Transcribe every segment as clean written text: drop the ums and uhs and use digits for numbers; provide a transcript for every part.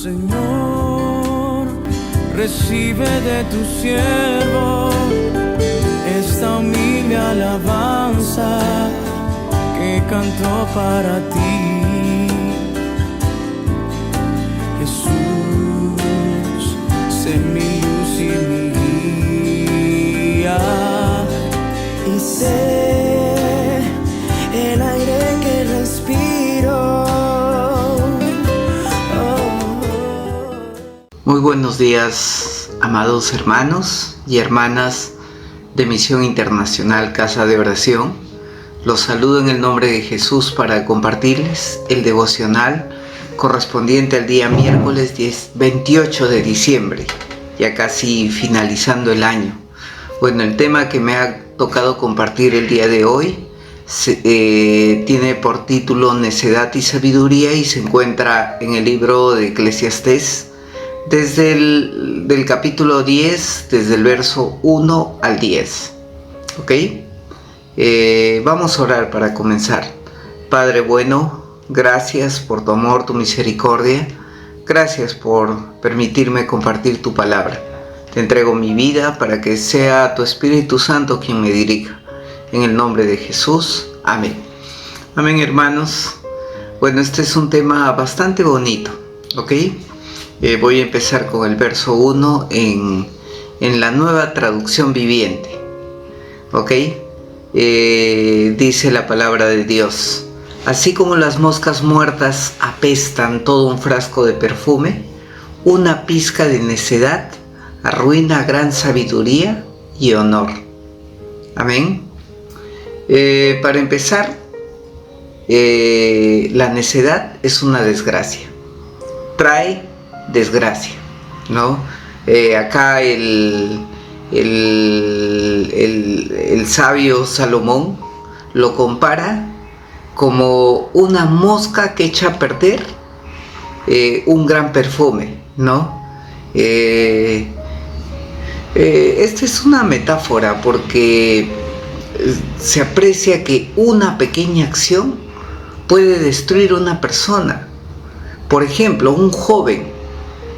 Señor, recibe de tu siervo esta humilde alabanza que cantó para ti. Jesús, sé mi luz y mi guía, y sé el aire que respiro. Muy buenos días, amados hermanos y hermanas de Misión Internacional Casa de Oración. Los saludo en el nombre de Jesús para compartirles el devocional correspondiente al día miércoles 28 de diciembre, ya casi finalizando el año. Bueno, el tema que me ha tocado compartir el día de hoy tiene por título Necedad y Sabiduría y se encuentra en el libro de Eclesiastés, desde el capítulo 10, desde el verso 1 al 10. ¿Ok? Vamos a orar para comenzar. Padre bueno, gracias por tu amor, tu misericordia. Gracias por permitirme compartir tu palabra. Te entrego mi vida para que sea tu Espíritu Santo quien me dirija. En el nombre de Jesús. Amén. Amén, hermanos. Bueno, este es un tema bastante bonito. ¿Ok? Voy a empezar con el verso 1 en la Nueva Traducción Viviente. ¿Ok? Dice la palabra de Dios: así como las moscas muertas apestan todo un frasco de perfume, una pizca de necedad arruina gran sabiduría y honor. Amén. Para empezar, la necedad es una desgracia. Trae desgracia, ¿no? Acá el sabio Salomón lo compara como una mosca que echa a perder un gran perfume, ¿no? Esta es una metáfora porque se aprecia que una pequeña acción puede destruir una persona. Por ejemplo, un joven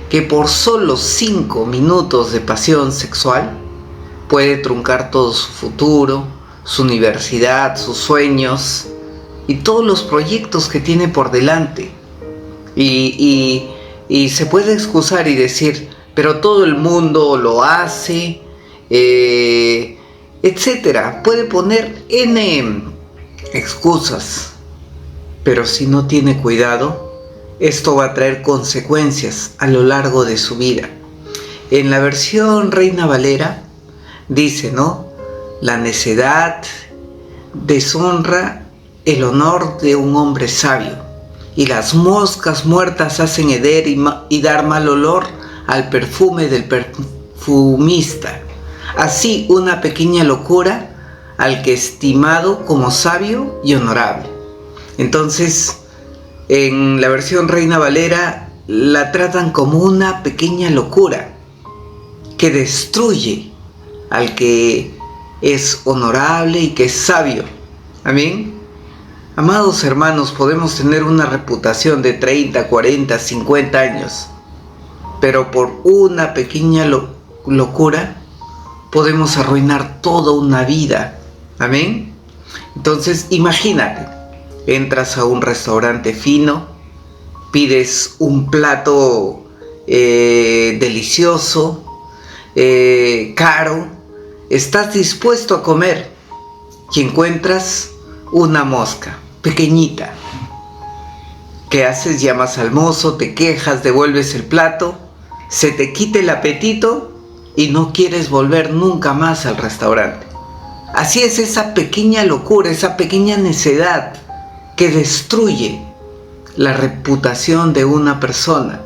que por solo 5 minutos de pasión sexual puede truncar todo su futuro, su universidad, sus sueños y todos los proyectos que tiene por delante. Y se puede excusar y decir, pero todo el mundo lo hace, etcétera. Puede poner N excusas, pero si no tiene cuidado, esto va a traer consecuencias a lo largo de su vida. En la versión Reina Valera dice, ¿no? La necedad deshonra el honor de un hombre sabio, y las moscas muertas hacen heder y dar mal olor al perfume del perfumista. Así una pequeña locura al que estimado como sabio y honorable. Entonces, en la versión Reina Valera la tratan como una pequeña locura que destruye al que es honorable y que es sabio. Amén. Amados hermanos, podemos tener una reputación de 30, 40, 50 años, pero por una pequeña locura podemos arruinar toda una vida. Amén. Entonces, imagínate. Entras a un restaurante fino, pides un plato delicioso, caro, estás dispuesto a comer y encuentras una mosca pequeñita. ¿Qué haces? Llamas al mozo, te quejas, devuelves el plato, se te quita el apetito y no quieres volver nunca más al restaurante. Así es esa pequeña locura, esa pequeña necedad que destruye la reputación de una persona.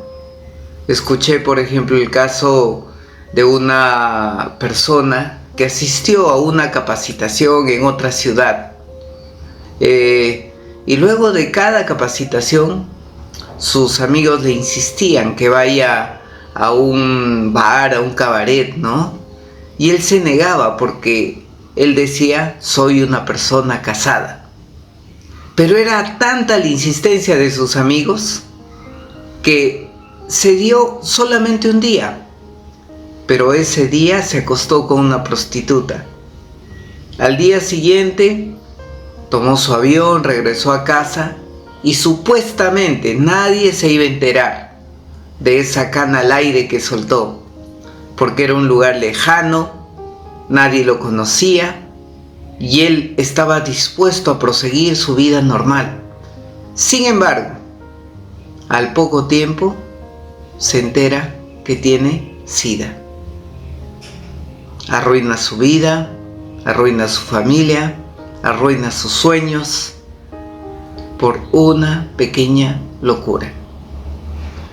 Escuché, por ejemplo, el caso de una persona que asistió a una capacitación en otra ciudad. Y luego de cada capacitación, sus amigos le insistían que vaya a un bar, a un cabaret, ¿no? Y él se negaba porque él decía, soy una persona casada. Pero era tanta la insistencia de sus amigos que se dio solamente un día, pero ese día se acostó con una prostituta. Al día siguiente tomó su avión, regresó a casa y supuestamente nadie se iba a enterar de esa cana al aire que soltó, porque era un lugar lejano, nadie lo conocía y él estaba dispuesto a proseguir su vida normal. Sin embargo, al poco tiempo se entera que tiene SIDA. Arruina su vida, arruina su familia, arruina sus sueños por una pequeña locura.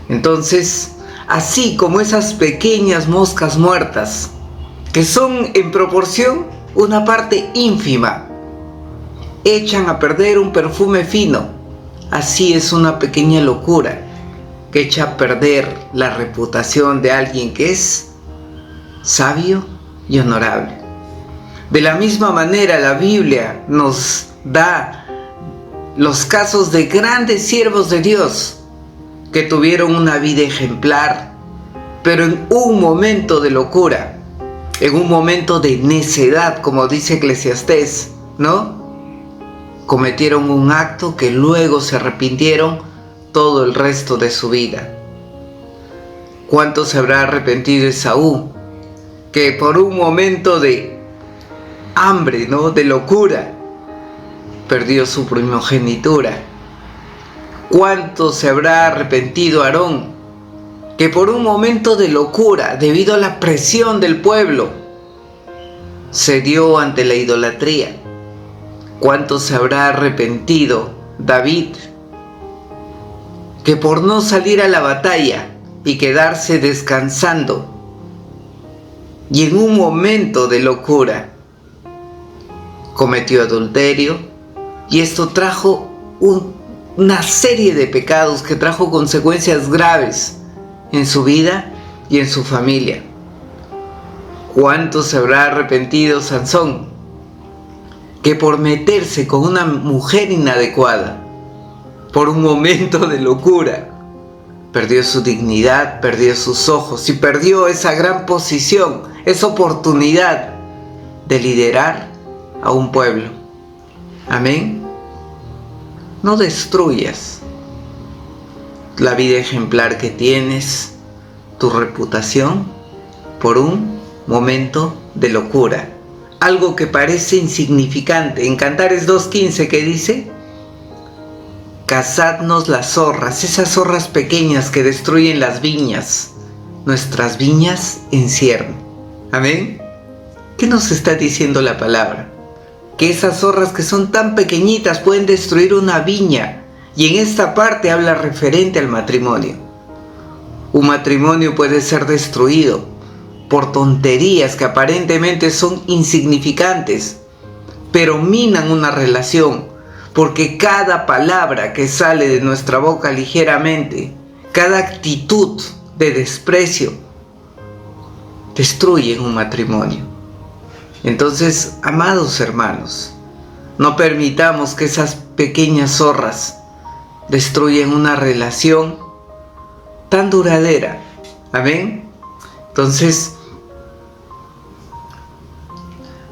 Entonces, así como esas pequeñas moscas muertas, que son en proporción una parte ínfima, echan a perder un perfume fino, así es una pequeña locura que echa a perder la reputación de alguien que es sabio y honorable. De la misma manera, la Biblia nos da los casos de grandes siervos de Dios que tuvieron una vida ejemplar, pero en un momento de locura, en un momento de necedad, como dice Eclesiastés, ¿no? Cometieron un acto que luego se arrepintieron todo el resto de su vida. ¿Cuánto se habrá arrepentido Esaú? Que por un momento de hambre, ¿no?, de locura, perdió su primogenitura. ¿Cuánto se habrá arrepentido Aarón? Que por un momento de locura, debido a la presión del pueblo, cedió ante la idolatría. ¿Cuánto se habrá arrepentido David? Que por no salir a la batalla y quedarse descansando, y en un momento de locura cometió adulterio, y esto trajo una serie de pecados que trajo consecuencias graves en su vida y en su familia. ¿Cuánto se habrá arrepentido Sansón? Que por meterse con una mujer inadecuada, por un momento de locura, perdió su dignidad, perdió sus ojos y perdió esa gran posición, esa oportunidad de liderar a un pueblo. Amén. No destruyas la vida ejemplar que tienes, tu reputación, por un momento de locura. Algo que parece insignificante. En Cantares 2:15, ¿qué dice? Cazadnos las zorras, esas zorras pequeñas que destruyen las viñas, nuestras viñas en cierne. Amén. ¿Qué nos está diciendo la palabra? Que esas zorras que son tan pequeñitas pueden destruir una viña. Y en esta parte habla referente al matrimonio. Un matrimonio puede ser destruido por tonterías que aparentemente son insignificantes, pero minan una relación, porque cada palabra que sale de nuestra boca ligeramente, cada actitud de desprecio, destruye un matrimonio. Entonces, amados hermanos, no permitamos que esas pequeñas zorras destruyan una relación tan duradera. Amén. Entonces,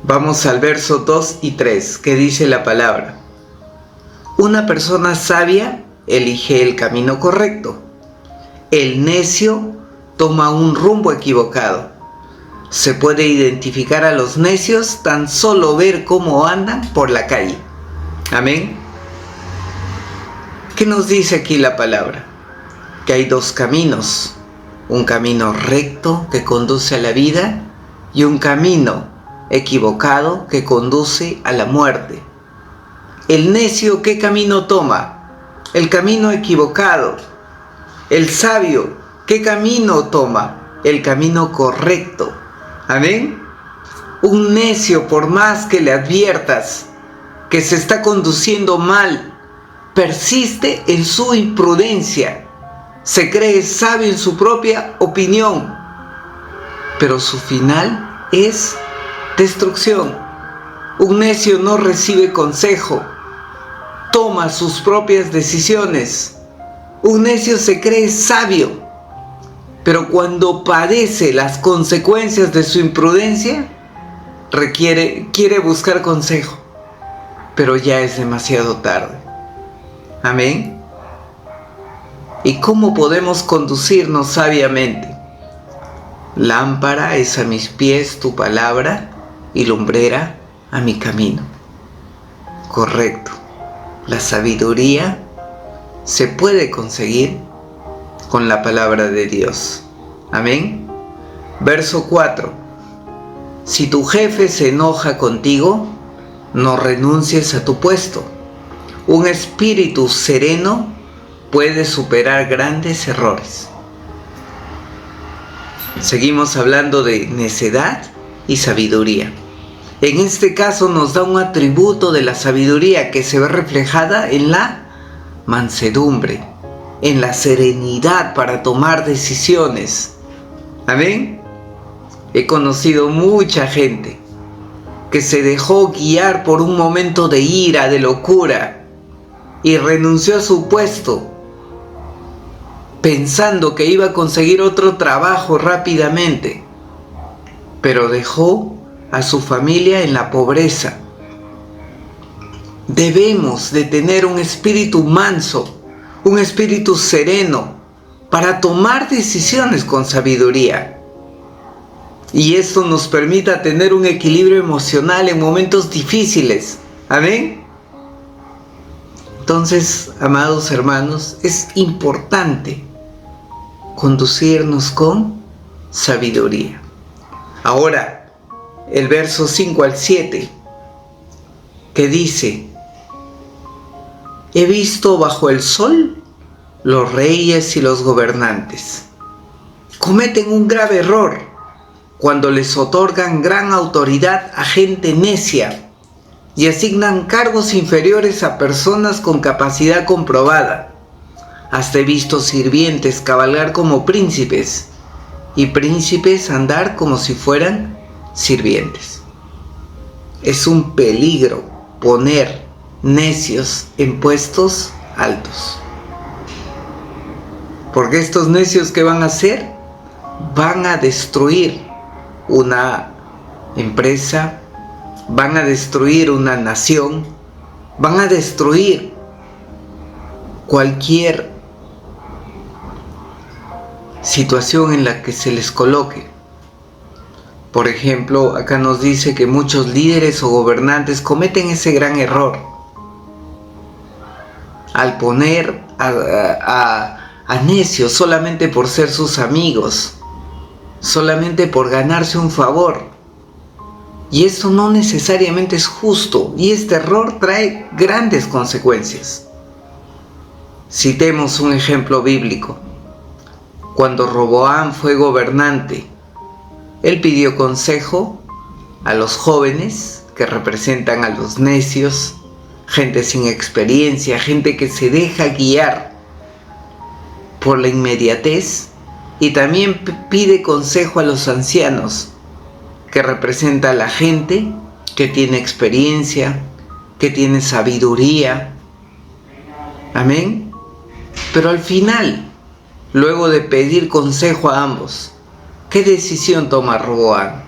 vamos al verso 2 y 3, que dice la palabra: una persona sabia elige el camino correcto. El necio toma un rumbo equivocado. Se puede identificar a los necios tan solo ver cómo andan por la calle. Amén. ¿Qué nos dice aquí la palabra? Que hay dos caminos. Un camino recto que conduce a la vida y un camino equivocado que conduce a la muerte. El necio, ¿qué camino toma? El camino equivocado. El sabio, ¿qué camino toma? El camino correcto. Amén. Un necio, por más que le adviertas que se está conduciendo mal, persiste en su imprudencia. Se cree sabio en su propia opinión, pero su final es destrucción. Un necio no recibe consejo, toma sus propias decisiones. Un necio se cree sabio, pero cuando padece las consecuencias de su imprudencia, quiere buscar consejo, pero ya es demasiado tarde. Amén. ¿Y cómo podemos conducirnos sabiamente? Lámpara es a mis pies tu palabra y lumbrera a mi camino. Correcto. La sabiduría se puede conseguir con la palabra de Dios. Amén. Verso 4. Si tu jefe se enoja contigo, no renuncies a tu puesto. Un espíritu sereno puede superar grandes errores. Seguimos hablando de necedad y sabiduría. En este caso nos da un atributo de la sabiduría que se ve reflejada en la mansedumbre, en la serenidad para tomar decisiones. Amén. He conocido mucha gente que se dejó guiar por un momento de ira, de locura, y renunció a su puesto, pensando que iba a conseguir otro trabajo rápidamente, pero dejó a su familia en la pobreza. Debemos de tener un espíritu manso, un espíritu sereno, para tomar decisiones con sabiduría. Y esto nos permita tener un equilibrio emocional en momentos difíciles. Amén. Entonces, amados hermanos, es importante conducirnos con sabiduría. Ahora, el verso 5 al 7, que dice: he visto bajo el sol los reyes y los gobernantes. Cometen un grave error cuando les otorgan gran autoridad a gente necia y asignan cargos inferiores a personas con capacidad comprobada. Hasta he visto sirvientes cabalgar como príncipes y príncipes andar como si fueran sirvientes. Es un peligro poner necios en puestos altos, porque estos necios, ¿qué van a hacer? Van a destruir una empresa, van a destruir una nación, van a destruir cualquier situación en la que se les coloque. Por ejemplo, acá nos dice que muchos líderes o gobernantes cometen ese gran error al poner a necios solamente por ser sus amigos, solamente por ganarse un favor. Y esto no necesariamente es justo, y este error trae grandes consecuencias. Citemos un ejemplo bíblico. Cuando Roboam fue gobernante, él pidió consejo a los jóvenes que representan a los necios, gente sin experiencia, gente que se deja guiar por la inmediatez, y también pide consejo a los ancianos, que representa a la gente que tiene experiencia, que tiene sabiduría. Amén. Pero al final, luego de pedir consejo a ambos, ¿qué decisión toma Roboam?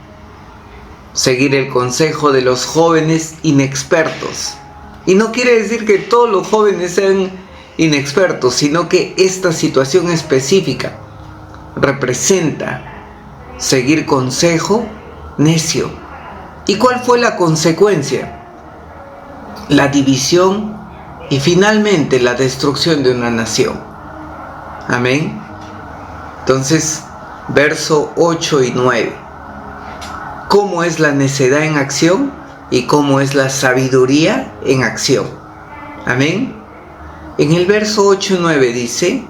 Seguir el consejo de los jóvenes inexpertos. Y no quiere decir que todos los jóvenes sean inexpertos, sino que esta situación específica representa seguir consejo necio. ¿Y cuál fue la consecuencia? La división y finalmente la destrucción de una nación. Amén. Entonces, verso 8 y 9. ¿Cómo es la necedad en acción y cómo es la sabiduría en acción? Amén. En el verso 8 y 9 dice,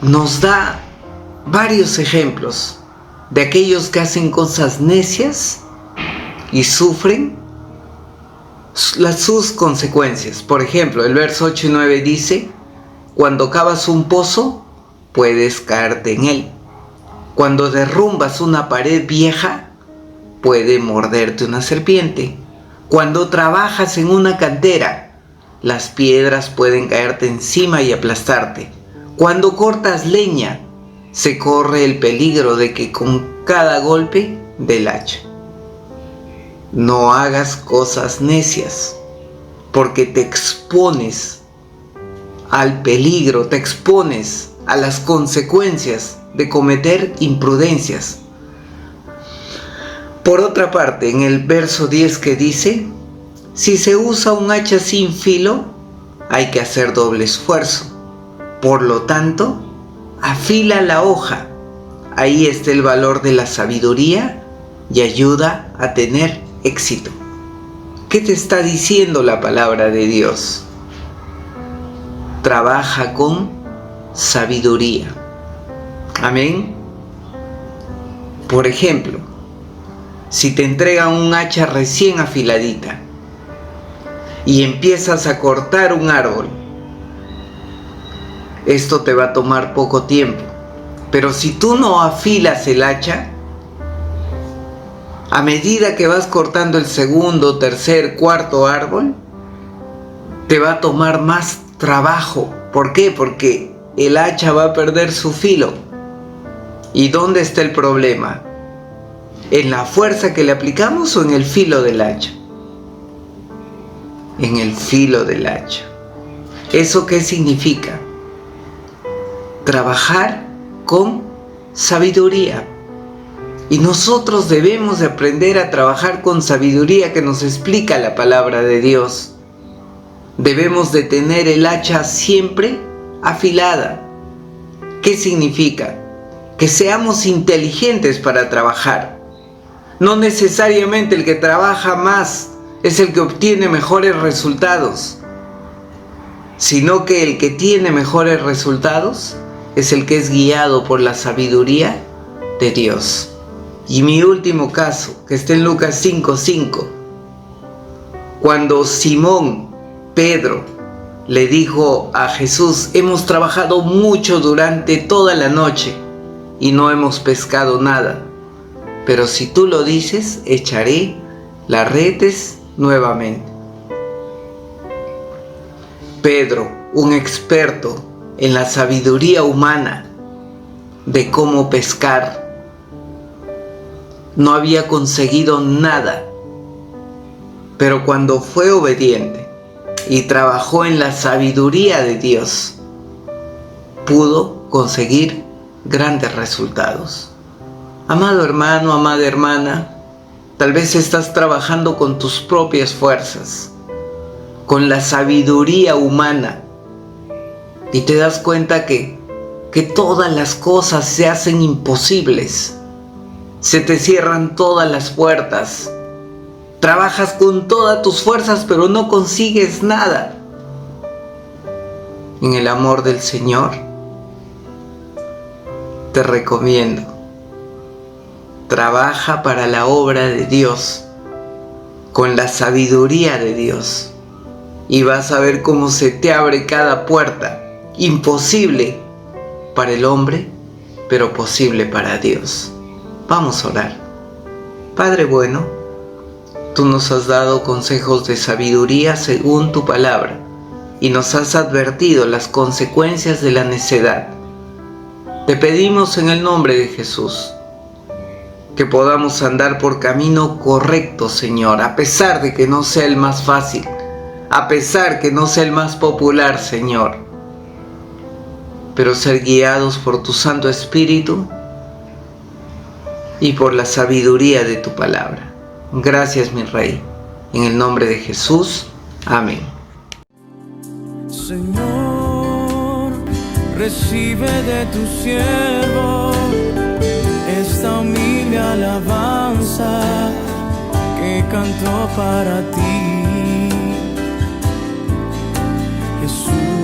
nos da varios ejemplos de aquellos que hacen cosas necias y sufren sus consecuencias. Por ejemplo, el verso 8 y 9 dice: cuando cavas un pozo, puedes caerte en él. Cuando derrumbas una pared vieja, puede morderte una serpiente. Cuando trabajas en una cantera, las piedras pueden caerte encima y aplastarte. Cuando cortas leña, se corre el peligro de que con cada golpe del hacha. No hagas cosas necias, porque te expones al peligro, te expones a las consecuencias de cometer imprudencias. Por otra parte, en el verso 10 que dice, si se usa un hacha sin filo, hay que hacer doble esfuerzo. Por lo tanto, afila la hoja. Ahí está el valor de la sabiduría y ayuda a tener éxito. ¿Qué te está diciendo la palabra de Dios? Trabaja con sabiduría. Amén. Por ejemplo, si te entregan un hacha recién afiladita y empiezas a cortar un árbol, esto te va a tomar poco tiempo. Pero si tú no afilas el hacha, a medida que vas cortando el segundo, tercer, cuarto árbol, te va a tomar más trabajo. ¿Por qué? Porque el hacha va a perder su filo. ¿Y dónde está el problema? ¿En la fuerza que le aplicamos o en el filo del hacha? En el filo del hacha. ¿Eso qué significa? Trabajar con sabiduría. Y nosotros debemos de aprender a trabajar con sabiduría que nos explica la palabra de Dios. Debemos de tener el hacha siempre afilada. ¿Qué significa? Que seamos inteligentes para trabajar. No necesariamente el que trabaja más es el que obtiene mejores resultados, sino que el que tiene mejores resultados es el que es guiado por la sabiduría de Dios. Y mi último caso, que está en Lucas 5:5, cuando Simón Pedro le dijo a Jesús, hemos trabajado mucho durante toda la noche y no hemos pescado nada, pero si tú lo dices, echaré las redes nuevamente. Pedro, un experto en la sabiduría humana de cómo pescar, no había conseguido nada, pero cuando fue obediente y trabajó en la sabiduría de Dios, pudo conseguir grandes resultados. Amado hermano, amada hermana, tal vez estás trabajando con tus propias fuerzas, con la sabiduría humana, y te das cuenta que todas las cosas se hacen imposibles. Se te cierran todas las puertas. Trabajas con todas tus fuerzas, pero no consigues nada. En el amor del Señor, te recomiendo, trabaja para la obra de Dios, con la sabiduría de Dios, y vas a ver cómo se te abre cada puerta, imposible para el hombre, pero posible para Dios. Vamos a orar. Padre bueno, tú nos has dado consejos de sabiduría según tu palabra y nos has advertido las consecuencias de la necedad. Te pedimos en el nombre de Jesús que podamos andar por camino correcto, Señor, a pesar de que no sea el más fácil, a pesar que no sea el más popular, Señor, pero ser guiados por tu Santo Espíritu y por la sabiduría de tu palabra. Gracias, mi Rey. En el nombre de Jesús. Amén. Señor, recibe de tu siervo esta humilde alabanza que cantó para ti, Jesús.